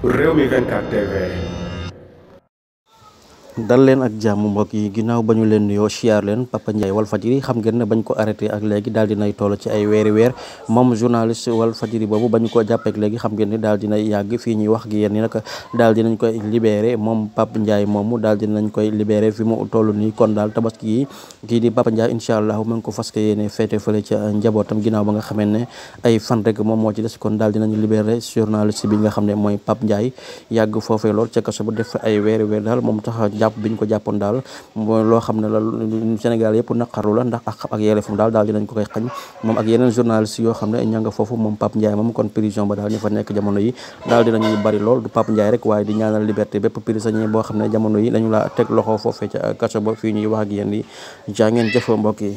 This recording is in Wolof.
Rewmi 24 TV. dal leen ak jàmm mbokk yi ginnaaw ba ñu leen nuyoo siyaar leen Papa Ndiaye Walfadjri xam ngeen ne bañ ko arrêté ak léegi daal dinay toll ci ay weeri weer moom journaliste Walfadjri boobu bañ ko jàppee ak léegi xam ngeen ne daal dinay yàgg fii ñuy wax gi yéen ni nag daal dinañ koy libéré moom Papa Ndiaye moomu daal dinañ koy libéré fi mu toll nii kon daal tabaski yi kii di Papa Ndiaye incha allah mu ngi ko fas yéene féete fële ca njabootam ginnaaw ba nga xamee ne ay fan rek moom moo ci des kon daal dinañ libéré journaliste bi nga xam ne mooy Papa Ndiaye yàgg foofee lool ca kaso ba def ay weeri weer daal moom tax biñ ko jàppoon daal loo xam ne la Sénégal yëpp naqarlu la ndax ak yelleefam daal dinañ ko koy xañ moom ak yeneen journaliste yoo xam ne ña nga foofu moom Pape Ndiaye moom kon prison ba daal ñu fa nekk jamono yi daal dinañu bari lool du Pape Ndiaye rek waaye di ñaanal liberté bépp prisonnier boo xam ne jamono yi dañu la teg loxo foofee ca kaso ba fii ñuy wax ak yéen yi jaa ngeen jëf mbokk yi